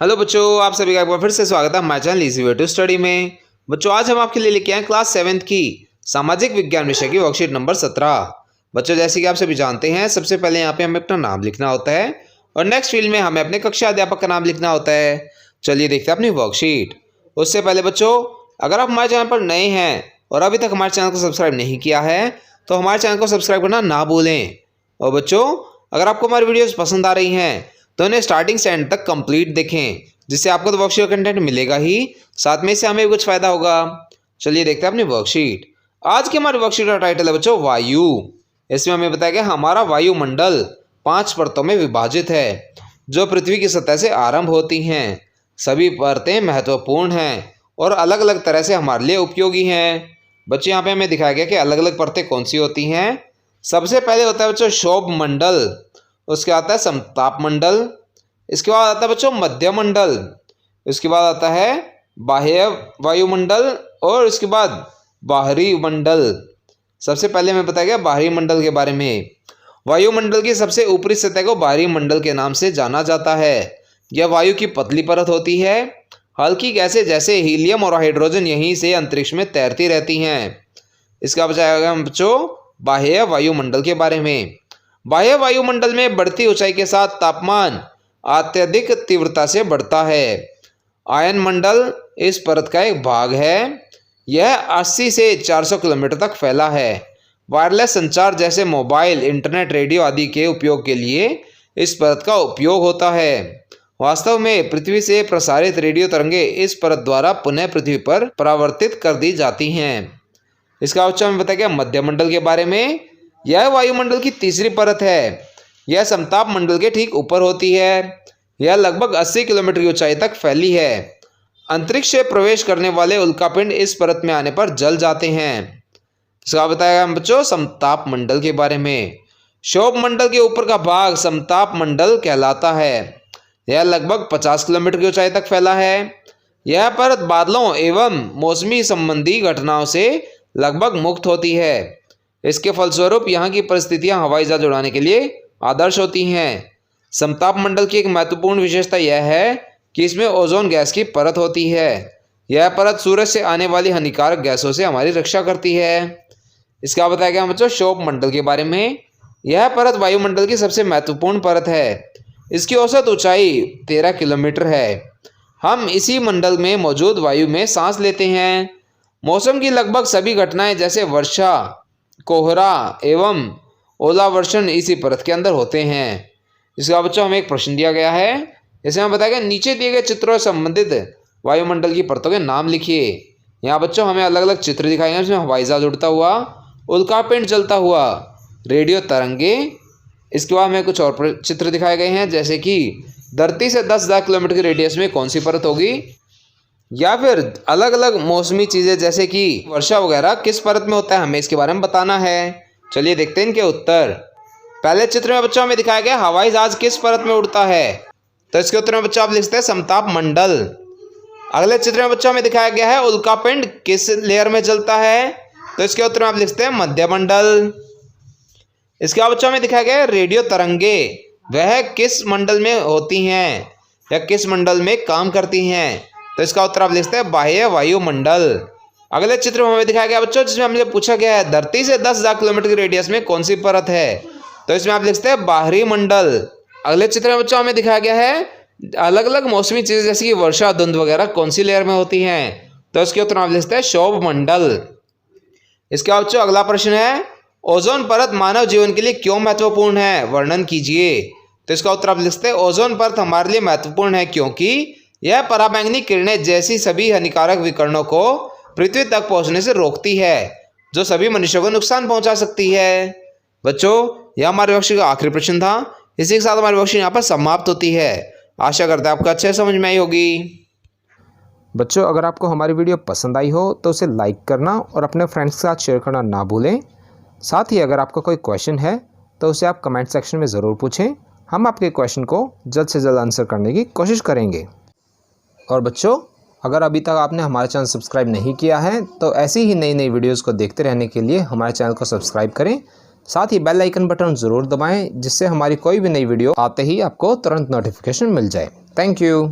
Hello बच्चों, आप सभी का एक बार फिर से स्वागत है हमारे channel easy way to study में। बच्चों, आज हम आपके लिए लेके आए क्लास 7th की सामाजिक विज्ञान विषय की वर्कशीट नंबर 17। बच्चों, जैसे कि आप सभी जानते हैं, सबसे पहले यहाँ पे हमें अपना नाम लिखना होता है और नेक्स्ट फील्ड में हमें अपने कक्षा अध्यापक का नाम लिखना होता है। चलिए देखते हैं अपनी वर्कशीट। उससे पहले बच्चों, अगर आप हमारे चैनल पर नए हैं और अभी तक हमारे चैनल को सब्सक्राइब नहीं किया है तो हमारे चैनल को सब्सक्राइब करना ना भूलें। और बच्चों, अगर आपको हमारी वीडियोस पसंद आ रही हैं तो उन्हें स्टार्टिंग से एंड तक कंप्लीट देखें, जिससे आपको तो वर्कशीट कंटेंट मिलेगा ही, साथ में इससे हमें भी कुछ फायदा होगा। चलिए देखते हैं अपनी वर्कशीट। आज की हमारी वर्कशीट का टाइटल है बच्चों वायु। इसमें हमें बताया गया हमारा वायुमंडल 5 परतों में विभाजित है, जो पृथ्वी की सतह से आरंभ होती हैं। सभी परतें महत्वपूर्ण हैं और अलग अलग तरह से हमारे लिए उपयोगी हैं। बच्चे, यहाँ पे हमें दिखाया गया कि अलग अलग परतें कौन सी होती हैं। सबसे पहले होता है बच्चों क्षोभ मंडल, उसके आता है समताप मंडल, इसके बाद आता है बच्चों मध्य मंडल, इसके बाद आता है बाह्य वायुमंडल और इसके बाद बाहरी मंडल। सबसे पहले मैं बताया गया बाहरी मंडल के बारे में। वायुमंडल की सबसे ऊपरी सतह को बाहरी मंडल के नाम से जाना जाता है। यह वायु की पतली परत होती है। हल्की गैसें जैसे हीलियम और हाइड्रोजन यहीं से अंतरिक्ष में तैरती रहती हैं। इसका बताया गया बच्चों बाह्य वायुमंडल के बारे में। बाह्य वायुमंडल में बढ़ती ऊंचाई के साथ तापमान अत्यधिक तीव्रता से बढ़ता है। आयन मंडल इस परत का एक भाग है। यह 80 से 400 किलोमीटर तक फैला है। वायरलेस संचार जैसे मोबाइल, इंटरनेट, रेडियो आदि के उपयोग के लिए इस परत का उपयोग होता है। वास्तव में पृथ्वी से प्रसारित रेडियो तरंगे इस परत द्वारा पुनः पृथ्वी पर परावर्तित कर दी जाती हैं। इसका बच्चों में बताया गया मध्य मंडल के बारे में। यह वायुमंडल की तीसरी परत है। यह समताप मंडल के ठीक ऊपर होती है। यह लगभग 80 किलोमीटर की ऊंचाई तक फैली है। अंतरिक्ष से प्रवेश करने वाले उल्कापिंड इस परत में आने पर जल जाते हैं। इसका बताया गया बच्चों समताप मंडल के बारे में। क्षोभ मंडल के ऊपर का भाग समताप मंडल कहलाता है। यह लगभग 50 किलोमीटर की ऊंचाई तक फैला है। यह परत बादलों एवं मौसमी संबंधी घटनाओं से लगभग मुक्त होती है। इसके फलस्वरूप यहाँ की परिस्थितियाँ हवाई जहाज उड़ाने के लिए आदर्श होती हैं। समताप मंडल की एक महत्वपूर्ण विशेषता यह है कि इसमें ओजोन गैस की परत होती है। यह परत सूरज से आने वाली हानिकारक गैसों से हमारी रक्षा करती है। इसका बताया गया बच्चों क्षोभ मंडल के बारे में। यह परत वायुमंडल की सबसे महत्वपूर्ण परत है। इसकी औसत ऊंचाई 13 किलोमीटर है। हम इसी मंडल में मौजूद वायु में सांस लेते हैं। मौसम की लगभग सभी घटनाएं जैसे वर्षा, कोहरा एवं ओलावर्षण इसी परत के अंदर होते हैं। इसका बच्चों हमें एक प्रश्न दिया गया है। इसमें हम बताया गया नीचे दिए गए चित्रों से संबंधित वायुमंडल की परतों के नाम लिखिए। यहाँ बच्चों हमें अलग अलग चित्र दिखाए हैं। इसमें हवाई जहाज उड़ता हुआ, उल्कापिंड जलता हुआ, रेडियो तरंगे, इसके बाद हमें कुछ और चित्र दिखाए गए हैं, जैसे कि धरती से 10,000 किलोमीटर के रेडियस में कौन सी परत होगी, या फिर अलग अलग मौसमी चीज़ें जैसे कि वर्षा वगैरह किस परत में होता है, हमें इसके बारे में बताना है। चलिए देखते हैं इनके उत्तर। पहले चित्र में बच्चों हमें दिखाया गया हवाई जहाज किस परत में उड़ता है, तो इसके उत्तर में बच्चों आप लिखते हैं समताप मंडल। अगले चित्र में बच्चों हमें दिखाया गया है उल्कापिंड किस लेयर में जलता है, तो इसके उत्तर में आप लिखते हैं मध्य मंडल। इसके बाद बच्चों हमें दिखाया गया है रेडियो तरंगे वह किस मंडल में होती हैं या किस मंडल में काम करती हैं, तो इसका उत्तर आप लिखते हैं बाह्य वायुमंडल। अगले चित्र में हमें दिखाया गया बच्चों जिसमें हमसे पूछा गया है धरती से 10,000 किलोमीटर के रेडियस में कौन सी परत है, तो इसमें आप लिखते हैं बाहरी मंडल। अगले चित्र में बच्चों हमें दिखाया गया है अलग अलग मौसमी चीजें जैसे कि वर्षा, धुंध वगैरह कौन सी लेयर में होती हैं, तो इसके उत्तर आप लिखते हैं क्षोभ मंडल। इसके बाद बच्चों अगला प्रश्न है ओजोन परत मानव जीवन के लिए क्यों महत्वपूर्ण है, वर्णन कीजिए, तो इसका उत्तर आप लिखते हैं ओजोन परत हमारे लिए महत्वपूर्ण है क्योंकि यह पराबैंगनी किरणें जैसी सभी हानिकारक विकिरणों को पृथ्वी तक पहुंचने से रोकती है, जो सभी मनुष्यों को नुकसान पहुंचा सकती है। बच्चों, यह हमारे वर्कशीट का आखिरी प्रश्न था। इसी के साथ हमारी वर्कशीट यहाँ पर समाप्त होती है। आशा करते हैं आपको अच्छे समझ में आई होगी। बच्चों, अगर आपको हमारी वीडियो पसंद आई हो तो उसे लाइक करना और अपने फ्रेंड्स के साथ शेयर करना ना भूलें। साथ ही अगर आपका कोई क्वेश्चन है तो उसे आप कमेंट सेक्शन में ज़रूर पूछें। हम आपके क्वेश्चन को जल्द से जल्द आंसर करने की कोशिश करेंगे। और बच्चों, अगर अभी तक आपने हमारा चैनल सब्सक्राइब नहीं किया है तो ऐसी ही नई नई वीडियोज़ को देखते रहने के लिए हमारे चैनल को सब्सक्राइब करें। साथ ही बेल आइकन बटन ज़रूर दबाएं, जिससे हमारी कोई भी नई वीडियो आते ही आपको तुरंत नोटिफिकेशन मिल जाए। Thank you.